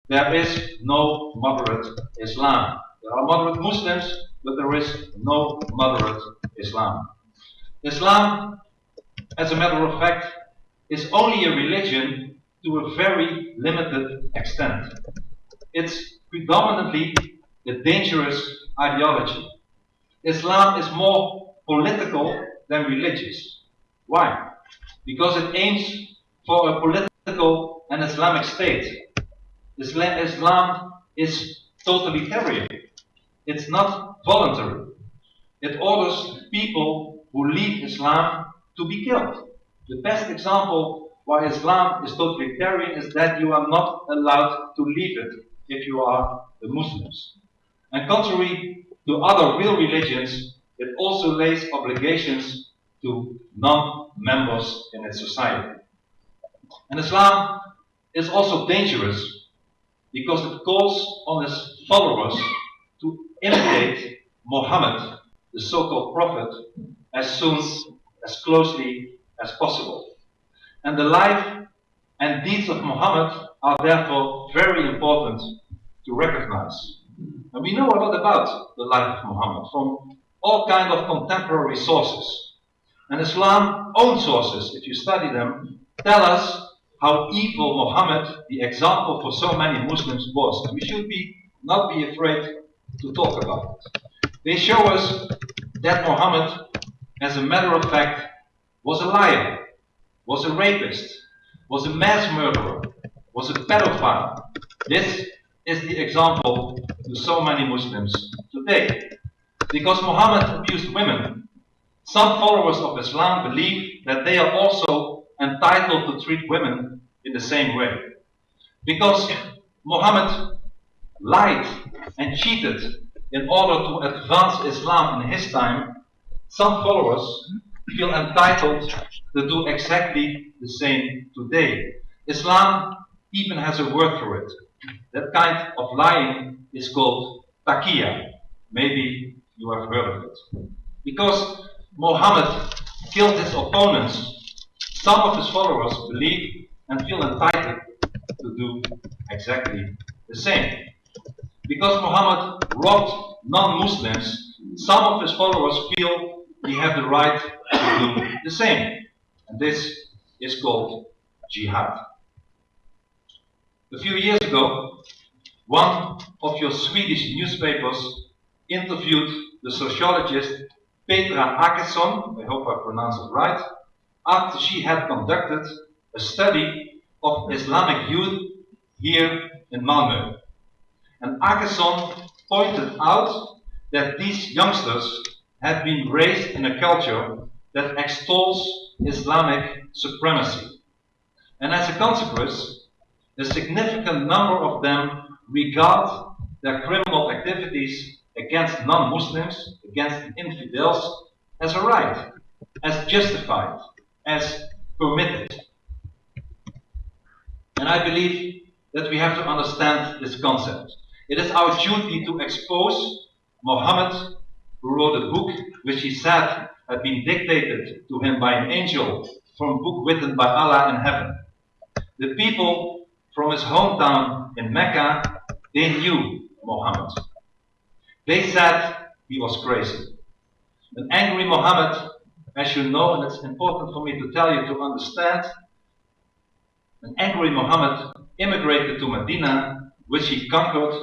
There is no moderate Islam. There are moderate Muslims, but there is no moderate Islam. Islam, as a matter of fact, is only a religion to a very limited extent. It's predominantly a dangerous ideology. Islam is more political than religious. Why? Because it aims for a political and Islamic state. Islam is totalitarian. It's not voluntary. It orders people who leave Islam to be killed. The best example why Islam is totalitarian is that you are not allowed to leave it if you are the Muslims. And contrary to other real religions, it also lays obligations to non-members in its society. And Islam is also dangerous because it calls on its followers to imitate Muhammad, the so-called prophet, as closely as possible. And the life and deeds of Muhammad are therefore very important to recognize. And we know a lot about the life of Muhammad from all kinds of contemporary sources. And Islam's own sources, if you study them, tell us how evil Muhammad, the example for so many Muslims, was. And we should not be afraid to talk about it. They show us that Muhammad, as a matter of fact, was a liar, was a rapist, was a mass murderer, was a pedophile. This is the example to so many Muslims today. Because Muhammad abused women, some followers of Islam believe that they are also entitled to treat women in the same way. Because Muhammad lied and cheated in order to advance Islam in his time, some followers feel entitled to do exactly the same today. Islam even has a word for it. That kind of lying is called taqiyya. Maybe you have heard of it. Because Muhammad killed his opponents, some of his followers believe and feel entitled to do exactly the same. Because Muhammad robbed non-Muslims, some of his followers feel we have the right to do the same. And this is called jihad. A few years ago, one of your Swedish newspapers interviewed the sociologist Petra Åkesson, I hope I pronounced it right, after she had conducted a study of Islamic youth here in Malmö. And Åkesson pointed out that these youngsters had been raised in a culture that extols Islamic supremacy. And as a consequence, a significant number of them regard their criminal activities against non-Muslims, against infidels, as a right, as justified, as permitted. And I believe that we have to understand this concept. It is our duty to expose Muhammad, who wrote a book which he said had been dictated to him by an angel from a book written by Allah in heaven. The people from his hometown in Mecca, they knew Muhammad. They said he was crazy. An angry Muhammad, as you know, and it's important for me to tell you to understand, an angry Muhammad immigrated to Medina, which he conquered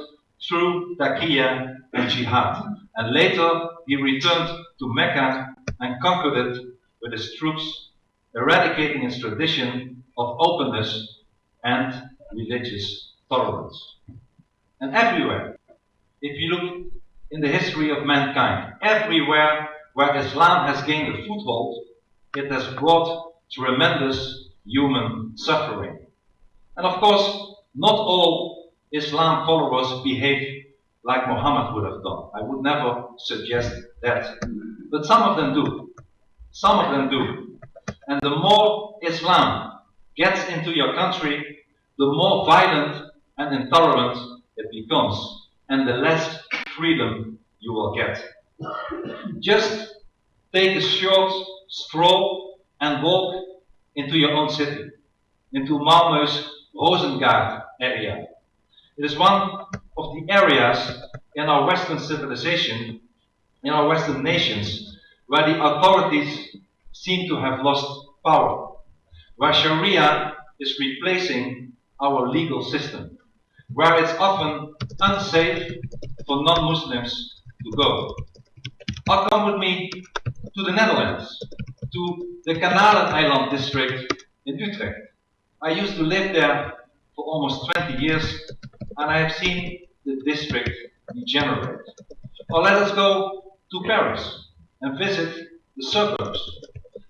through taqiyya and jihad. And later he returned to Mecca and conquered it with his troops, eradicating its tradition of openness and religious tolerance. And everywhere, if you look in the history of mankind, everywhere where Islam has gained a foothold, it has brought tremendous human suffering. And of course, not all Islam followers behave like Muhammad would have done. I would never suggest that. But some of them do. Some of them do. And the more Islam gets into your country, the more violent and intolerant it becomes, and the less freedom you will get. Just take a short stroll and walk into your own city, into Malmö's Rosengard area. It is one of the areas in our Western civilization, in our Western nations, where the authorities seem to have lost power, where Sharia is replacing our legal system, where it's often unsafe for non-Muslims to go. Or come with me to the Netherlands, to the Kanaleneiland district in Utrecht. I used to live there for almost 20 years, and I have seen the district degenerate. Or let us go to Paris and visit the suburbs.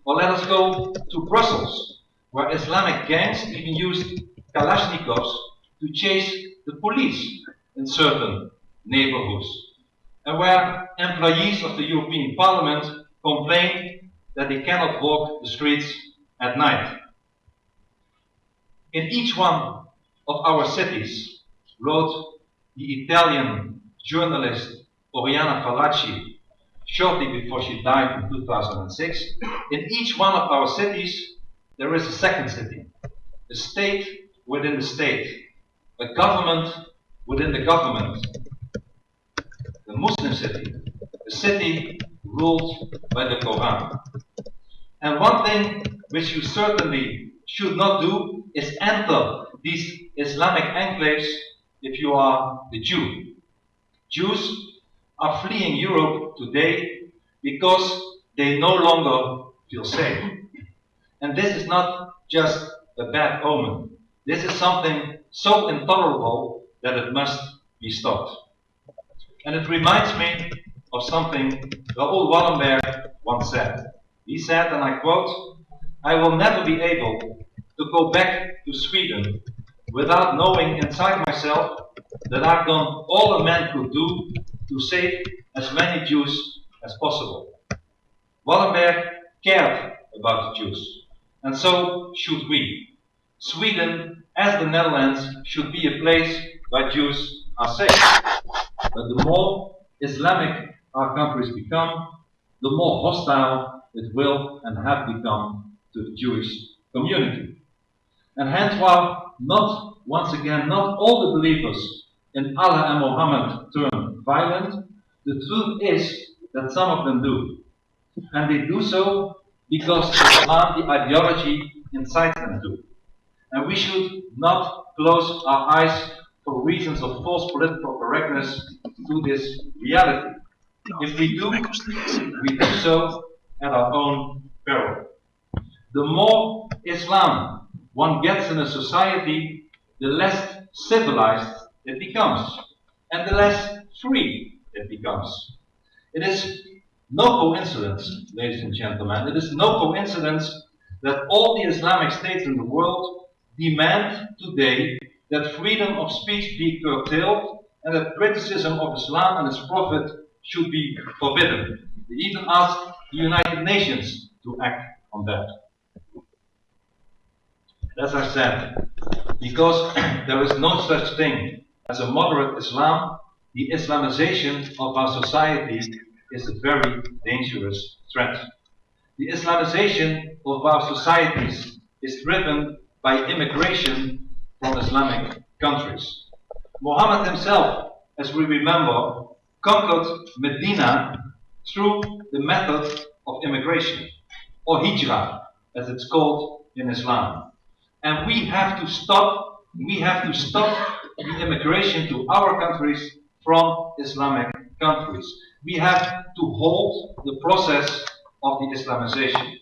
Or let us go to Brussels, where Islamic gangs even used Kalashnikovs to chase the police in certain neighborhoods, and where employees of the European Parliament complain that they cannot walk the streets at night. In each one of our cities, wrote the Italian journalist Oriana Fallaci shortly before she died in 2006, in each one of our cities there is a second city, a state within the state, a government within the government, the Muslim city, a city ruled by the Quran. And one thing which you certainly should not do is enter these Islamic enclaves if you are the Jew. Jews are fleeing Europe today because they no longer feel safe. And this is not just a bad omen. This is something so intolerable that it must be stopped. And it reminds me of something Raoul Wallenberg once said. He said, and I quote, "I will never be able to go back to Sweden without knowing inside myself that I've done all a man could do to save as many Jews as possible." Wallenberg cared about the Jews, and so should we. Sweden, as the Netherlands, should be a place where Jews are safe. But the more Islamic our countries become, the more hostile it will and have become to the Jewish community. And hence, while not, once again, not all the believers in Allah and Muhammad turn violent, the truth is that some of them do. And they do so because Islam, the ideology, incites them to. And we should not close our eyes for reasons of false political correctness to this reality. If we do so at our own peril. The more Islam one gets in a society, the less civilized it becomes, and the less free it becomes. It is no coincidence, ladies and gentlemen, it is no coincidence that all the Islamic states in the world demand today that freedom of speech be curtailed and that criticism of Islam and its prophet should be forbidden. They even ask the United Nations to act on that. As I said, because there is no such thing as a moderate Islam, the Islamization of our society is a very dangerous threat. The Islamization of our societies is driven by immigration from Islamic countries. Muhammad himself, as we remember, conquered Medina through the method of immigration, or hijrah, as it's called in Islam. And we have to stop the immigration to our countries from Islamic countries. We have to halt the process of the Islamization.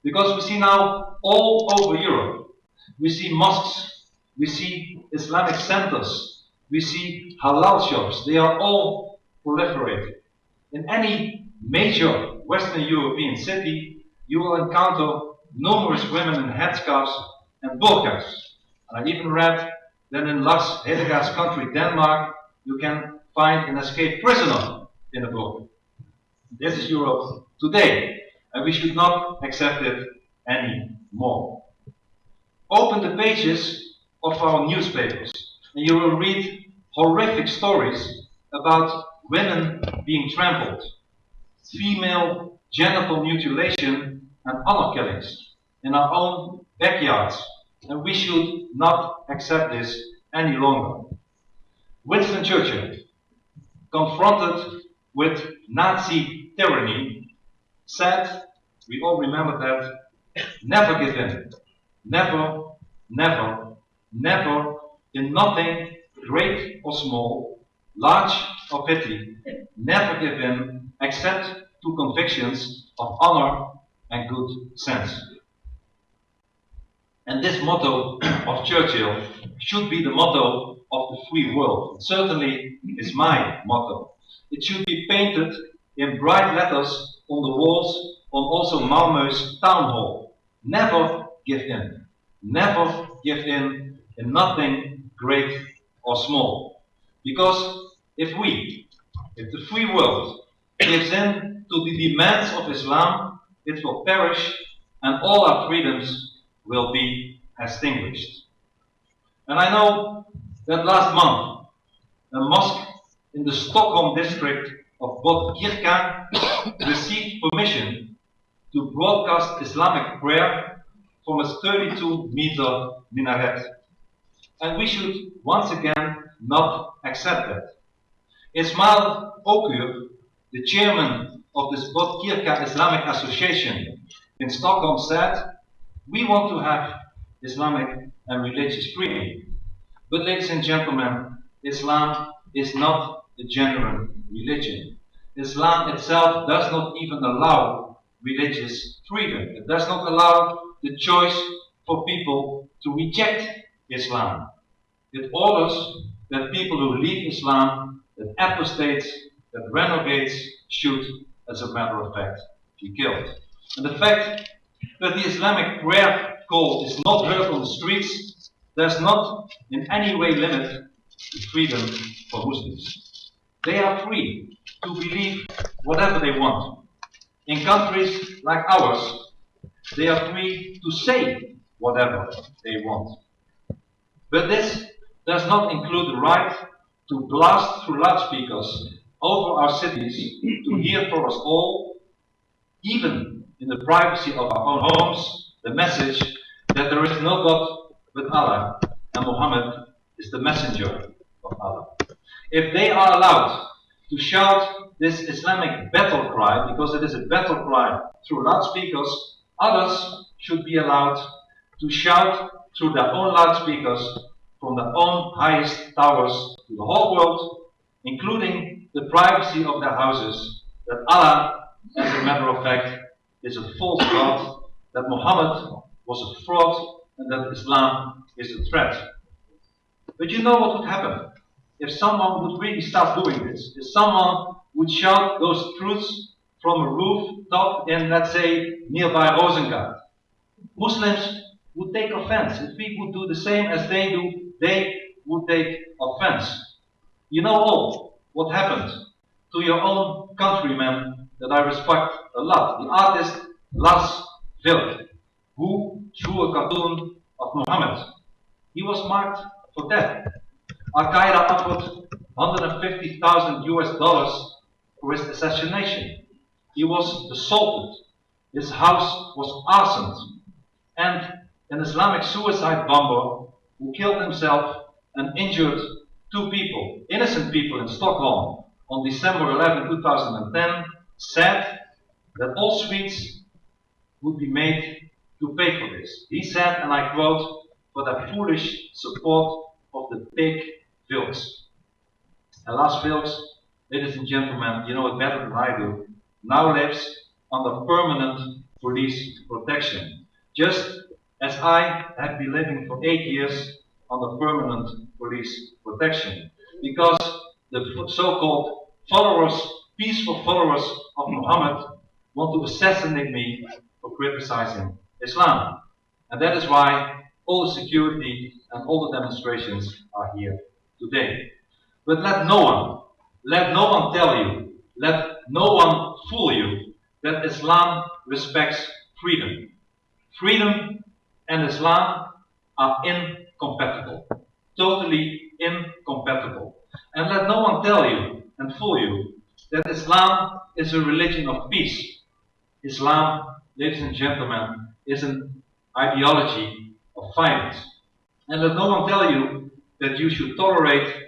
Because we see now all over Europe, we see mosques, we see Islamic centers, we see halal shops, they are all proliferating. In any major Western European city, you will encounter numerous women in headscarves and burqas. And I even read that in Lars Hedegaard's country, Denmark, you can find an escaped prisoner in a burqa. This is Europe today, and we should not accept it anymore. Open the pages of our newspapers, and you will read horrific stories about women being trampled, female genital mutilation, and honor killings in our own backyards. And we should not accept this any longer. Winston Churchill, confronted with Nazi tyranny, said, we all remember that, never give in. Never, never, never, in nothing, great or small, large or petty, never give in except to convictions of honor and good sense. And this motto of Churchill should be the motto of the free world. It certainly is my motto. It should be painted in bright letters on the walls on also Malmö's town hall. Never give in. Never give in nothing great or small. Because if the free world gives in to the demands of Islam, it will perish and all our freedoms will be extinguished. And I know that last month, a mosque in the Stockholm district of Geert received permission to broadcast Islamic prayer from a 32-meter minaret. And we should once again not accept that. Ismail Okur, the chairman of this Botkirka Islamic Association in Stockholm, said, we want to have Islamic and religious freedom. But ladies and gentlemen, Islam is not a genuine religion. Islam itself does not even allow religious freedom. It does not allow the choice for people to reject Islam. It orders that people who leave Islam, that apostates, that renegades, should, as a matter of fact, be killed. And the fact that the Islamic prayer call is not heard on the streets does not in any way limit the freedom for Muslims. They are free to believe whatever they want. In countries like ours, they are free to say whatever they want. But this does not include the right to blast through loudspeakers over our cities to hear for us all, even in the privacy of our own homes, the message that there is no God but Allah and Muhammad is the messenger of Allah. If they are allowed to shout this Islamic battle cry, because it is a battle cry through loudspeakers, others should be allowed to shout through their own loudspeakers from their own highest towers to the whole world, including the privacy of their houses, that Allah, as a matter of fact, is a false God, that Muhammad was a fraud, and that Islam is a threat. But you know what would happen if someone would really start doing this? If someone would shout those truths from a rooftop in, let's say, nearby Rosengard. Muslims would take offense. If we would do the same as they do, they would take offense. You know all what happened to your own countryman that I respect a lot, the artist Lars Vilk, who drew a cartoon of Muhammad. He was marked for death. Al-Qaeda offered $150,000 US for his assassination. He was assaulted. His house was arsoned. And an Islamic suicide bomber who killed himself and injured two people, innocent people in Stockholm on December 11, 2010, said that all Swedes would be made to pay for this. He said, and I quote, for their foolish support of the pig Vilks. And Lars Vilks, ladies and gentlemen, you know it better than I do, now lives under permanent police protection. Just as I have been living for 8 years under permanent police protection. Because the so-called followers, peaceful followers of Muhammad, want to assassinate me for criticizing Islam. And that is why all the security and all the demonstrations are here today. But let no one tell you, let no one fool you that Islam respects freedom. Freedom and Islam are incompatible, totally incompatible. And let no one tell you and fool you that Islam is a religion of peace. Islam, ladies and gentlemen, is an ideology of violence. And let no one tell you that you should tolerate